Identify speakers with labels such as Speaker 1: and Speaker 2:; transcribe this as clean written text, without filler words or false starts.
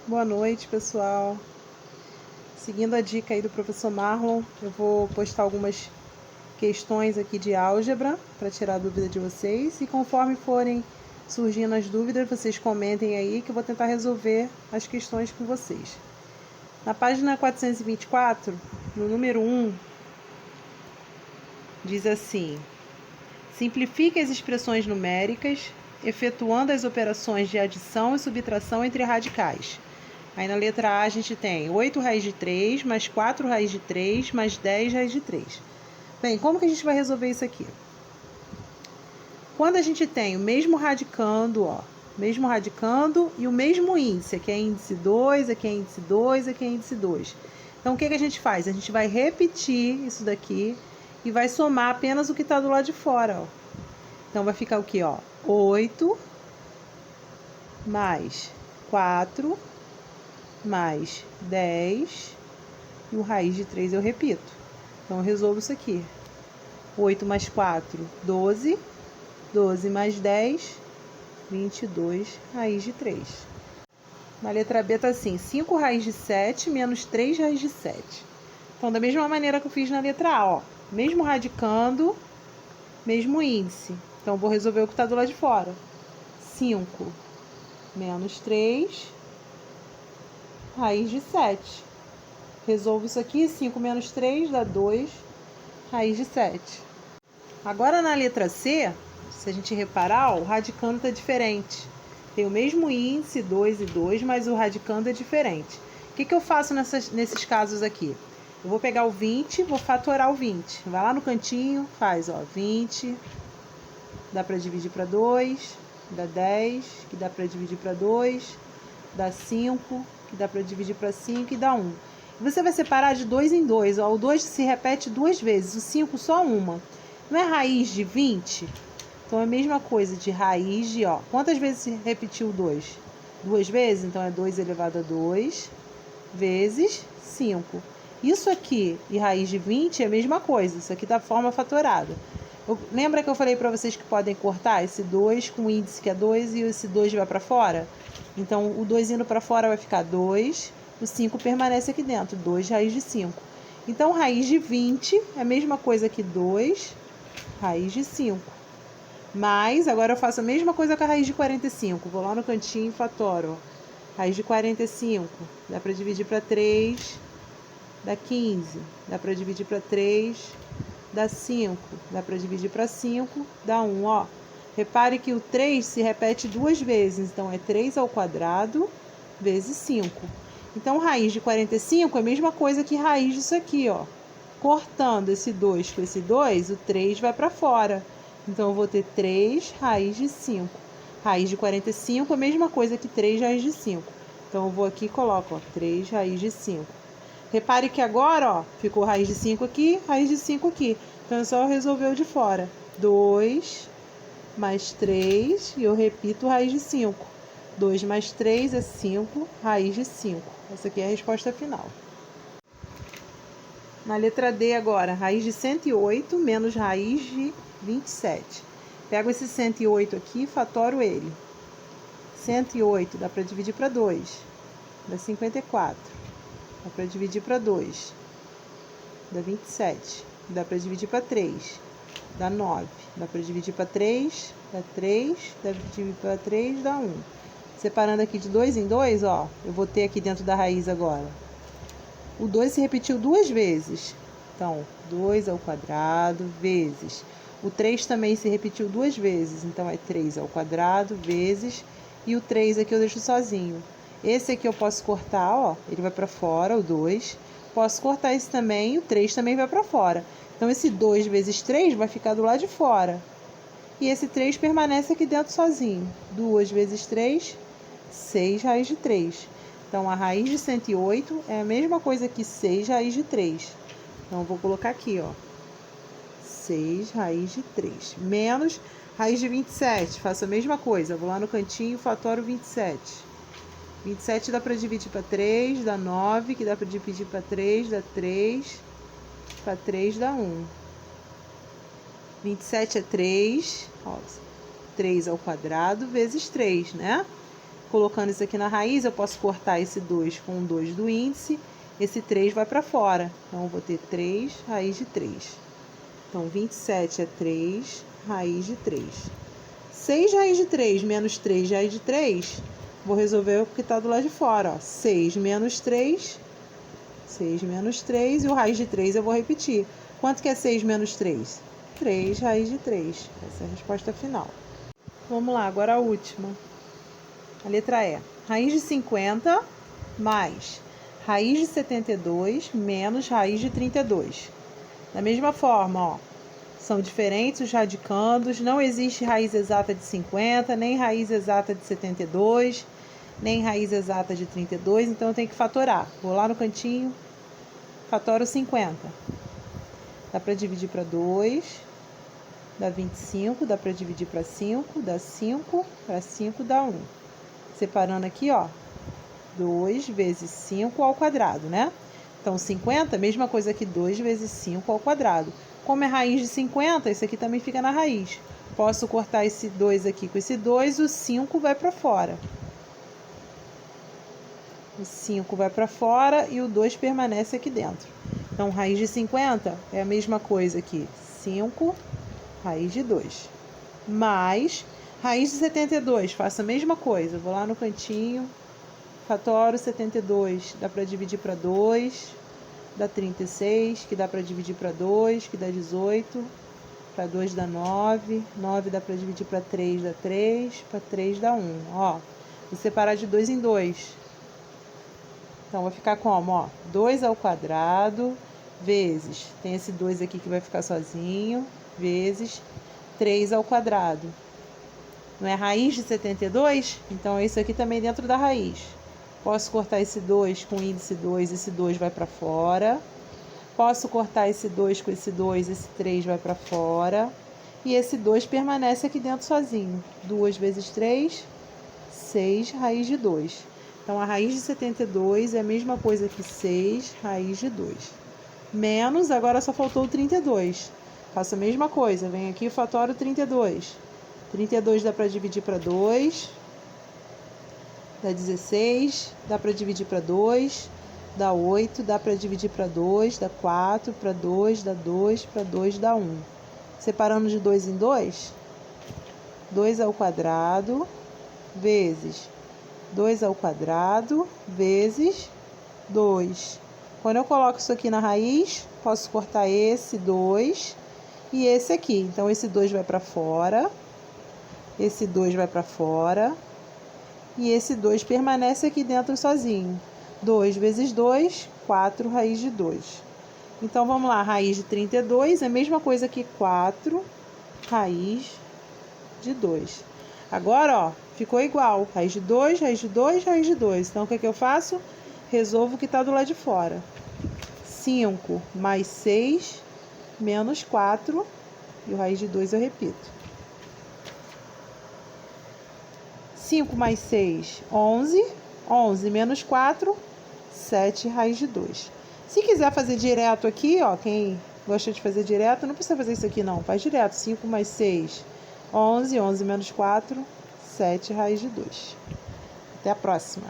Speaker 1: Boa noite, pessoal. Seguindo a dica aí do professor Marlon, eu vou postar algumas questões aqui de álgebra para tirar a dúvida de vocês. E conforme forem surgindo as dúvidas, vocês comentem aí que eu vou tentar resolver as questões com vocês. Na página 424, no número 1, diz assim: simplifique as expressões numéricas, efetuando as operações de adição e subtração entre radicais. Aí na letra A a gente tem 8 raiz de 3, mais 4 raiz de 3, mais 10 raiz de 3. Bem, como que a gente vai resolver isso aqui? Quando a gente tem o mesmo radicando, mesmo radicando e o mesmo índice, aqui é índice 2, aqui é índice 2, aqui é índice 2. Então, o que a gente faz? A gente vai repetir isso daqui e vai somar apenas o que está do lado de fora, Então, vai ficar o quê, 8 mais 4 mais 10 e o raiz de 3 eu repito. Então, eu resolvo isso aqui. 8 mais 4, 12. 12 mais 10, 22 raiz de 3. Na letra B tá assim, 5 raiz de 7 menos 3 raiz de 7. Então, da mesma maneira que eu fiz na letra A, mesmo radicando, mesmo índice. Então, vou resolver o que está do lado de fora. 5 menos 3 raiz de 7. Resolvo isso aqui, 5 menos 3 dá 2 raiz de 7. Agora, na letra C, se a gente reparar, o radicando está diferente. Tem o mesmo índice, 2 e 2, mas o radicando é diferente. O que eu faço nesses casos aqui? Eu vou pegar o 20, vou fatorar o 20. Vai lá no cantinho, faz 20, dá para dividir para 2, dá 10, que dá para dividir para 2, dá 5, que dá para dividir para 5 e dá 1. Você vai separar de 2 em 2. O 2 se repete 2 vezes, o 5 só uma. Não é raiz de 20? Então, é a mesma coisa de raiz de, quantas vezes se repetiu o 2? 2 vezes, então é 2 elevado a 2 vezes 5. Isso aqui e raiz de 20 é a mesma coisa, isso aqui da forma fatorada. Lembra que eu falei para vocês que podem cortar esse 2 com o índice que é 2 e esse 2 vai para fora? Então, o 2 indo para fora vai ficar 2, o 5 permanece aqui dentro, 2 raiz de 5. Então, raiz de 20 é a mesma coisa que 2 raiz de 5. Mas, agora eu faço a mesma coisa com a raiz de 45. Vou lá no cantinho e fatoro. Raiz de 45, dá para dividir para 3, dá 15. Dá para dividir para 3, dá 5. Dá para dividir para 5, dá 1, Repare que o 3 se repete 2 vezes. Então, é 3 ao quadrado vezes 5. Então, raiz de 45 é a mesma coisa que raiz disso aqui, Cortando esse 2 com esse 2, o 3 vai para fora. Então, eu vou ter 3 raiz de 5. Raiz de 45 é a mesma coisa que 3 raiz de 5. Então, eu vou aqui e coloco, 3 raiz de 5. Repare que agora, ficou raiz de 5 aqui, raiz de 5 aqui. Então, é só eu resolver o de fora. 2 mais 3, e eu repito raiz de 5. 2 mais 3 é 5, raiz de 5. Essa aqui é a resposta final. Na letra D agora, raiz de 108 menos raiz de 27. Pego esse 108 aqui e fatoro ele. 108 dá para dividir para 2, dá 54. Dá para dividir para 2, dá 27. Dá para dividir para 3, dá 9. Dá para dividir para 3, dá 3. Dá para dividir para 3, dá 1. Separando aqui de 2 em 2, eu vou ter aqui dentro da raiz agora. O 2 se repetiu 2 vezes. Então, 2 ao quadrado vezes. O 3 também se repetiu 2 vezes. Então, é 3 ao quadrado vezes. E o 3 aqui eu deixo sozinho. Esse aqui eu posso cortar, ele vai para fora, o 2. Posso cortar esse também, o 3 também vai para fora. Então, esse 2 vezes 3 vai ficar do lado de fora. E esse 3 permanece aqui dentro sozinho. 2 vezes 3, 6 raiz de 3. Então, a raiz de 108 é a mesma coisa que 6 raiz de 3. Então, eu vou colocar aqui, 6 raiz de 3. Menos raiz de 27. Faço a mesma coisa. Vou lá no cantinho e fatoro 27. 27 dá para dividir para 3, dá 9. Que dá para dividir para 3, dá 3. Para 3 dá 1. 27 é 3. 3 ao quadrado vezes 3, né? Colocando isso aqui na raiz, eu posso cortar esse 2 com o 2 do índice. Esse 3 vai para fora. Então, eu vou ter 3 raiz de 3. Então, 27 é 3 raiz de 3. 6 raiz de 3 menos 3 raiz de 3, vou resolver o que está do lado de fora. Ó. 6 menos 3, 6 menos 3, e o raiz de 3 eu vou repetir. Quanto que é 6 menos 3? 3 raiz de 3. Essa é a resposta final. Vamos lá, agora a última. A letra E. Raiz de 50 mais raiz de 72 menos raiz de 32. Da mesma forma, ó, são diferentes os radicandos, não existe raiz exata de 50, nem raiz exata de 72, nem raiz exata de 32, então eu tenho que fatorar. Vou lá no cantinho, fatoro 50. Dá para dividir para 2, dá 25, dá para dividir para 5, dá 5, para 5 dá 1. Separando aqui, ó, 2 vezes 5 ao quadrado, né? Então, 50, mesma coisa que 2 vezes 5 ao quadrado. Como é raiz de 50, isso aqui também fica na raiz. Posso cortar esse 2 aqui com esse 2, o 5 vai para fora. O 5 vai para fora e o 2 permanece aqui dentro. Então, raiz de 50 é a mesma coisa aqui. 5 raiz de 2. Mais raiz de 72, faço a mesma coisa. Vou lá no cantinho, fatoro 72, dá para dividir para 2, dá 36, que dá para dividir para 2, que dá 18, para 2 dá 9, 9 dá para dividir para 3, dá 3, para 3 dá 1. Ó, vou separar de 2 em 2. Então, vai ficar como? Ó, 2 ao quadrado, vezes, tem esse 2 aqui que vai ficar sozinho, vezes 3 ao quadrado. Não é raiz de 72? Então, é isso aqui também dentro da raiz. Posso cortar esse 2 com o índice 2, esse 2 vai para fora. Posso cortar esse 2 com esse 2, esse 3 vai para fora. E esse 2 permanece aqui dentro sozinho. 2 vezes 3, 6 raiz de 2. Então, a raiz de 72 é a mesma coisa que 6 raiz de 2. Menos, agora só faltou o 32. Faço a mesma coisa, venho aqui e fatoro 32. 32 dá para dividir para 2, dá 16, dá para dividir para 2, dá 8, dá para dividir para 2, dá 4, para 2, dá 2, para 2 dá 1. Separando de 2 em 2, 2 ao quadrado, vezes 2 ao quadrado, vezes 2. Quando eu coloco isso aqui na raiz, posso cortar esse 2 e esse aqui. Então, esse 2 vai para fora. Esse 2 vai para fora e esse 2 permanece aqui dentro sozinho. 2 vezes 2, 4 raiz de 2. Então, vamos lá, raiz de 32 é a mesma coisa que 4 raiz de 2. Agora, ó, ficou igual, raiz de 2, raiz de 2, raiz de 2. Então, o que é que eu faço? Resolvo o que está do lado de fora. 5 mais 6 menos 4, e o raiz de 2 eu repito. 5 mais 6, 11. 11 menos 4, 7 raiz de 2. Se quiser fazer direto aqui, ó, quem gosta de fazer direto, não precisa fazer isso aqui não. Faz direto. 5 mais 6, 11. 11 menos 4, 7 raiz de 2. Até a próxima.